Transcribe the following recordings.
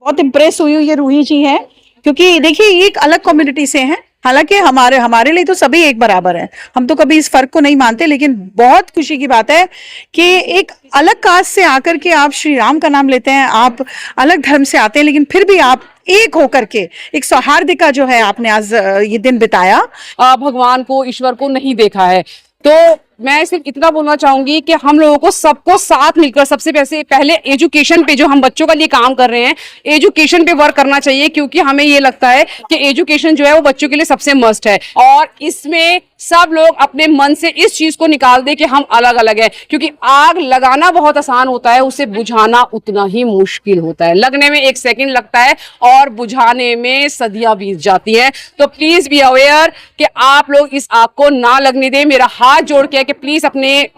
बहुत इम्प्रेस हुई ये रूही जी हैं, क्योंकि देखिए ये एक अलग कम्युनिटी से हैं। हालांकि हमारे लिए तो सभी एक बराबर हैं, हम तो कभी इस फर्क को नहीं मानते, लेकिन बहुत खुशी की बात है कि एक अलग कास्ट से आकर के आप श्री राम का नाम लेते हैं, आप अलग धर्म से आते हैं, लेकिन फिर भी आप एक होकर के एक सौहार्द का जो है आपने आज ये दिन बिताया। भगवान को, ईश्वर को नहीं देखा है। तो मैं सिर्फ इतना बोलना चाहूंगी कि हम लोगों को सबको साथ मिलकर सबसे पहले एजुकेशन पे, जो हम बच्चों का लिए काम कर रहे हैं, एजुकेशन पे वर्क करना चाहिए, क्योंकि हमें ये लगता है कि एजुकेशन जो है वो बच्चों के लिए सबसे मस्ट है। और इसमें सब लोग अपने मन से इस चीज को निकाल दे कि हम अलग अलग है, क्योंकि आग लगाना बहुत आसान होता है, उसे बुझाना उतना ही मुश्किल होता है। लगने में 1 सेकंड लगता है और बुझाने में सदियां बीत जाती है। तो प्लीज बी अवेयर कि आप लोग इस आग को ना लगने दें। मेरा हाथ जोड़ के कि प्लीज अपने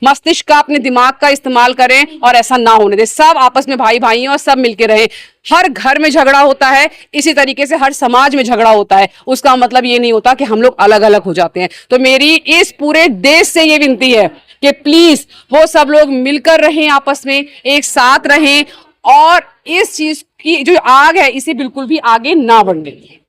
मस्तिष्क का, अपने दिमाग का इस्तेमाल करें और ऐसा ना होने दें। सब आपस में भाई भाई हैं और सब मिलके रहें। हर घर में झगड़ा होता है, इसी तरीके से हर समाज में झगड़ा होता है। उसका मतलब ये नहीं होता कि हम लोग अलग अलग हो जाते हैं। तो मेरी इस पूरे देश से ये विनती है कि प्लीज वो सब लोग मिलकर रहें, आपस में एक साथ रहें और इस चीज की जो आग है इसे बिल्कुल भी आगे ना बढ़ने दें।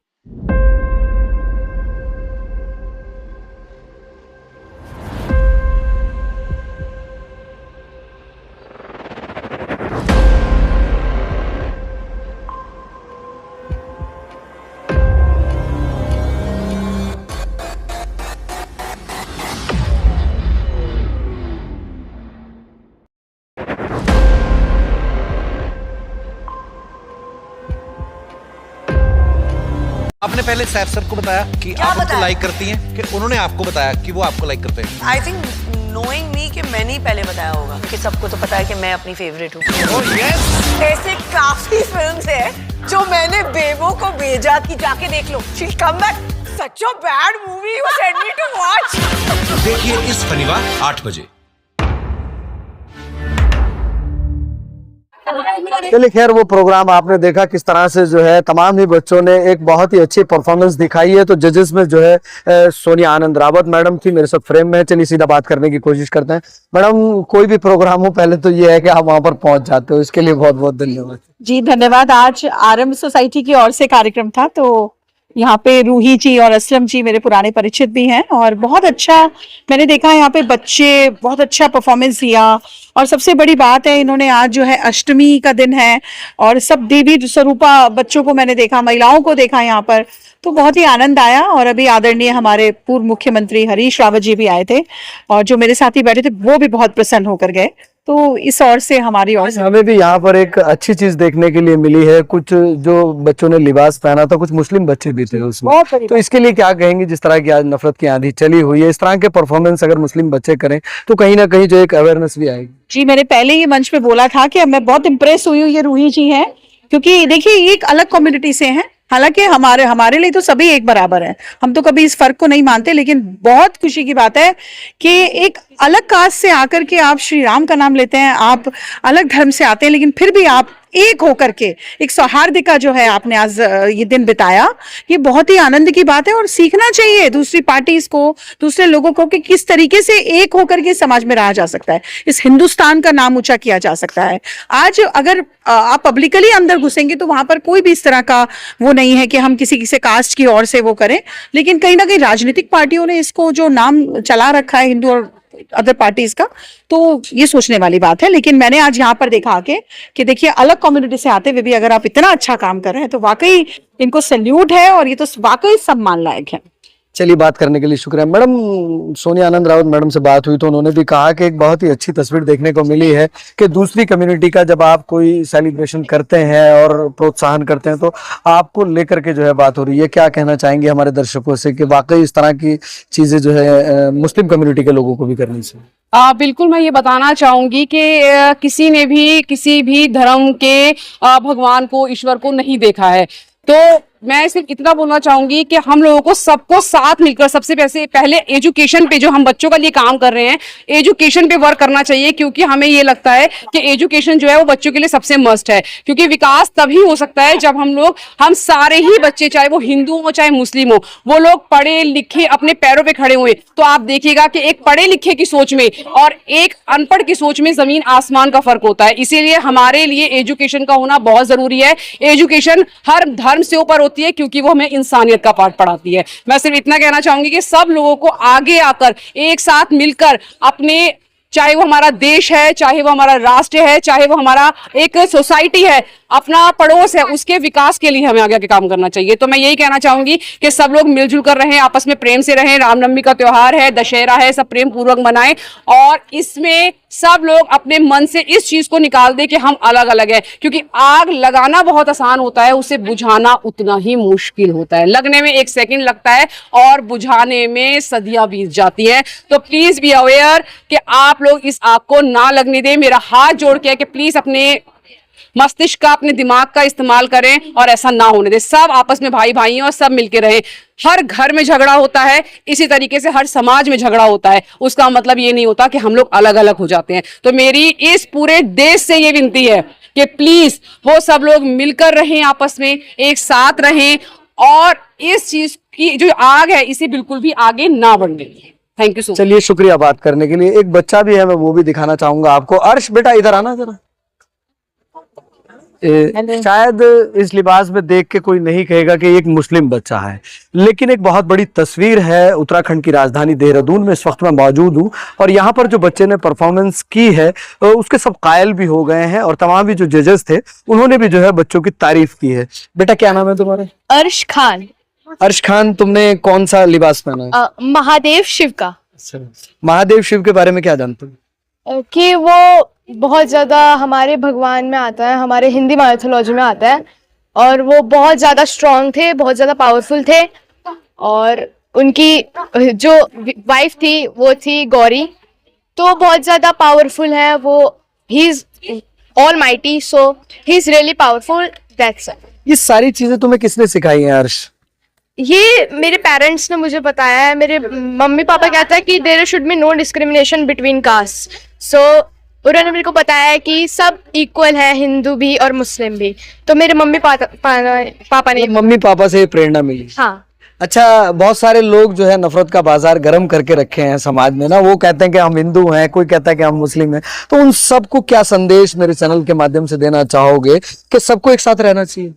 आपने पहले सैफ सर को बताया कि आप उनको लाइक करती हैं, कि उन्होंने आपको बताया कि वो आपको लाइक करते हैं? आई थिंक नोइंग मी कि मैंने ही पहले बताया होगा, कि सबको तो पता है कि मैं अपनी फेवरेट हूँ। ओह यस, ऐसे काफी फिल्म्स हैं जो मैंने बेबो को भेजा कि जाके देख लो, she come back, such a bad movie you send me to watch. देखिए इस शनिवार 8 बजे। चलिए खैर, वो प्रोग्राम आपने देखा किस तरह से जो है तमाम ही बच्चों ने एक बहुत ही अच्छी परफॉर्मेंस दिखाई है। तो जजेस में जो है सोनिया आनंद रावत मैडम थी मेरे साथ फ्रेम में। चलिए सीधा बात करने की कोशिश करते हैं। मैडम, कोई भी प्रोग्राम हो पहले तो ये है कि आप वहां पर पहुंच जाते हो, इसके लिए बहुत बहुत धन्यवाद। जी धन्यवाद। आज आरएम सोसाइटी की ओर से कार्यक्रम था, तो यहाँ पे रूही जी और असलम जी मेरे पुराने परिचित भी हैं और बहुत अच्छा मैंने देखा यहाँ पे बच्चे बहुत अच्छा परफॉर्मेंस दिया। और सबसे बड़ी बात है, इन्होंने आज जो है अष्टमी का दिन है और सब देवी स्वरूपा बच्चों को मैंने देखा, महिलाओं को देखा यहाँ पर, तो बहुत ही आनंद आया। और अभी आदरणीय हमारे पूर्व मुख्यमंत्री हरीश रावत जी भी आए थे और जो मेरे साथी बैठे थे वो भी बहुत प्रसन्न होकर गए। तो इस ओर से हमारी ओर से हमें भी यहाँ पर एक अच्छी चीज देखने के लिए मिली है। कुछ जो बच्चों ने लिबास पहना था, कुछ मुस्लिम बच्चे भी थे उसमें। तो इसके लिए क्या कहेंगे? जिस तरह की आज नफरत की आंधी चली हुई है, इस तरह के परफॉर्मेंस अगर मुस्लिम बच्चे करें तो कहीं ना कहीं जो एक अवेयरनेस भी आएगी। जी, मैंने पहले ही मंच पे बोला था कि मैं बहुत इम्प्रेस हुई ये रूही जी हैं, क्योंकि देखिए ये एक अलग कम्युनिटी से हैं। हालांकि हमारे लिए तो सभी एक बराबर हैं, हम तो कभी इस फर्क को नहीं मानते, लेकिन बहुत खुशी की बात है कि एक अलग कास्ट से आकर के आप श्री राम का नाम लेते हैं, आप अलग धर्म से आते हैं, लेकिन फिर भी आप एक होकर के एक सौहार्द का जो है आपने आज ये दिन बिताया। ये बहुत ही आनंद की बात है और सीखना चाहिए दूसरी पार्टीज को, दूसरे लोगों को, कि किस तरीके से एक होकर के समाज में रहा जा सकता है, इस हिंदुस्तान का नाम ऊंचा किया जा सकता है। आज अगर आप पब्लिकली अंदर घुसेंगे तो वहां पर कोई भी इस तरह का वो नहीं है कि हम किसी से कास्ट की ओर से वो करें, लेकिन कहीं ना कहीं राजनीतिक पार्टियों ने इसको जो नाम चला रखा है हिंदू और अदर पार्टीज का, तो ये सोचने वाली बात है। लेकिन मैंने आज यहाँ पर देखा के कि देखिए अलग कम्युनिटी से आते हुए भी अगर आप इतना अच्छा काम कर रहे हैं तो वाकई इनको सैल्यूट है और ये तो वाकई सम्मान लायक है। चलिए, बात करने के लिए शुक्रिया। मैडम, सोनिया आनंद रावत मैडम से बात हुई तो उन्होंने भी कहा कि एक बहुत ही अच्छी तस्वीर देखने को मिली है कि दूसरी कम्युनिटी का जब आप कोई सेलिब्रेशन करते हैं और प्रोत्साहन करते हैं तो आपको लेकर के जो है बात हो रही है। क्या कहना चाहेंगे हमारे दर्शकों से कि वाकई इस तरह की चीजें जो है मुस्लिम कम्युनिटी के लोगों को भी करनी चाहिए? बिल्कुल, मैं ये बताना चाहूंगी कि किसी ने भी किसी भी धर्म के भगवान को, ईश्वर को नहीं देखा है। तो मैं सिर्फ इतना बोलना चाहूंगी कि हम लोगों को सबको साथ मिलकर सबसे पहले एजुकेशन पे जो हम बच्चों के लिए काम कर रहे हैं, एजुकेशन पे वर्क करना चाहिए, क्योंकि हमें ये लगता है कि एजुकेशन जो है वो बच्चों के लिए सबसे मस्ट है। क्योंकि विकास तभी हो सकता है जब हम सारे ही बच्चे, चाहे वो हिंदू हो चाहे मुस्लिम हो, वो लोग पढ़े लिखे अपने पैरों पे खड़े हुए। तो आप देखिएगा कि एक पढ़े लिखे की सोच में और एक अनपढ़ की सोच में जमीन आसमान का फर्क होता है। इसीलिए हमारे लिए एजुकेशन का होना बहुत जरूरी है। एजुकेशन हर धर्म से ऊपर होती है, क्योंकि वो हमें इंसानियत का पाठ पढ़ाती है। मैं सिर्फ इतना कहना चाहूंगी कि सब लोगों को आगे आकर एक साथ मिलकर अपने, चाहे वो हमारा देश है, चाहे वो हमारा राष्ट्र है, चाहे वो हमारा एक सोसाइटी है, अपना पड़ोस है, उसके विकास के लिए हमें आगे आगे काम करना चाहिए। तो मैं यही कहना चाहूंगी कि सब लोग मिलजुल कर रहें, आपस में प्रेम से रहें। रामनवमी का त्योहार है, दशहरा है, सब प्रेम पूर्वक मनाएं और इसमें सब लोग अपने मन से इस चीज को निकाल दें कि हम अलग अलग हैं। क्योंकि आग लगाना बहुत आसान होता है, उसे बुझाना उतना ही मुश्किल होता है। लगने में 1 सेकंड लगता है और बुझाने में सदियां बीत जाती है। तो प्लीज बी अवेयर कि आप लोग इस आग को ना लगने दें। मेरा हाथ जोड़ के है कि प्लीज अपने मस्तिष्क का, अपने दिमाग का इस्तेमाल करें और ऐसा ना होने दें। सब आपस में भाई भाई हैं और सब मिलके रहें। हर घर में झगड़ा होता है, इसी तरीके से हर समाज में झगड़ा होता है। उसका मतलब ये नहीं होता कि हम लोग अलग अलग हो जाते हैं। तो मेरी इस पूरे देश से ये विनती है कि प्लीज वो सब लोग मिलकर रहें, आपस में एक साथ रहें और इस चीज की जो आग है इसे बिल्कुल भी आगे ना बढ़ने दें। Thank you so much. चलिए, शुक्रिया बात करने के लिए। एक बच्चा भी है, मैं वो भी दिखाना चाहूंगा आपको। अर्श बेटा इधर आना जरा। शायद इस लिबास में देख के कोई नहीं कहेगा कि एक मुस्लिम बच्चा है, लेकिन एक बहुत बड़ी तस्वीर है। उत्तराखंड की राजधानी देहरादून में इस वक्त मैं मौजूद हूँ और यहाँ पर जो बच्चे ने परफॉर्मेंस की है उसके सब कायल भी हो गए हैं और तमाम भी जो जजेस थे उन्होंने भी जो है बच्चों की तारीफ की है। बेटा क्या नाम है तुम्हारा? अर्श खान। अर्श खान, तुमने कौन सा लिबास पहना है? महादेव शिव का। महादेव शिव के बारे में क्या जानते हो? कि वो बहुत ज्यादा हमारे भगवान में आता है, हमारे हिंदी माइथोलॉजी में आता है और वो बहुत ज्यादा स्ट्रॉन्ग थे, बहुत ज्यादा पावरफुल थे और उनकी जो वाइफ थी वो थी गौरी, तो बहुत ज्यादा पावरफुल है वो। He is all mighty, so he is really powerful, that's it. ये सारी चीजें तुम्हें किसने सिखाई हैं अर्श? ये मेरे पेरेंट्स ने मुझे बताया है। मेरे मम्मी पापा कहता है कि there should be no discrimination between caste, so उन्होंने मेरे को बताया कि सब इक्वल है, हिंदू भी और मुस्लिम भी। तो मेरे मम्मी पापा ने, मम्मी पापा से प्रेरणा मिली। हाँ। अच्छा, बहुत सारे लोग जो है नफरत का बाजार गर्म करके रखे हैं समाज में ना। वो कहते हैं कि हम हिंदू हैं, कोई कहता है कि हम मुस्लिम हैं। तो उन सबको क्या संदेश मेरे चैनल के माध्यम से देना चाहोगे कि सबको एक साथ रहना चाहिए?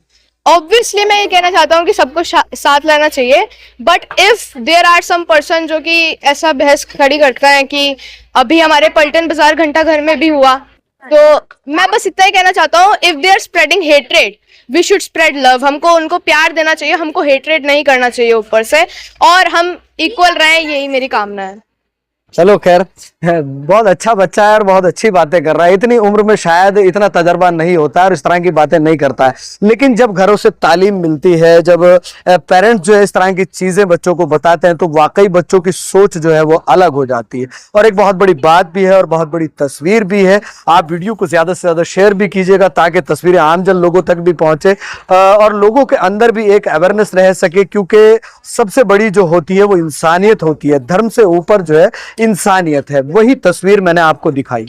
ऑब्वियसली मैं ये कहना चाहता हूँ कि सबको साथ लेना चाहिए, but if there are some person जो कि ऐसा बहस खड़ी करता है कि अभी हमारे पलटन बाजार घंटा घर में भी हुआ, तो मैं बस इतना ही कहना चाहता हूँ, if they are spreading hatred we should spread love. हमको उनको प्यार देना चाहिए, हमको हेट्रेड नहीं करना चाहिए ऊपर से, और हम इक्वल रहें, यही मेरी कामना है। चलो खैर, बहुत अच्छा बच्चा है और बहुत अच्छी बातें कर रहा है। इतनी उम्र में शायद इतना तजर्बा नहीं होता है और इस तरह की बातें नहीं करता है, लेकिन जब घरों से तालीम मिलती है, जब पेरेंट्स जो है इस तरह की चीजें बच्चों को बताते हैं, तो वाकई बच्चों की सोच जो है वो अलग हो जाती है। और एक बहुत बड़ी बात भी है और बहुत बड़ी तस्वीर भी है। आप वीडियो को ज्यादा से ज्यादा शेयर भी कीजिएगा ताकि तस्वीरें आमजन लोगों तक भी पहुंचे और लोगों के अंदर भी एक अवेयरनेस रह सके, क्योंकि सबसे बड़ी जो होती है वो इंसानियत होती है। धर्म से ऊपर जो है इंसानियत है। वही तस्वीर मैंने आपको दिखाई।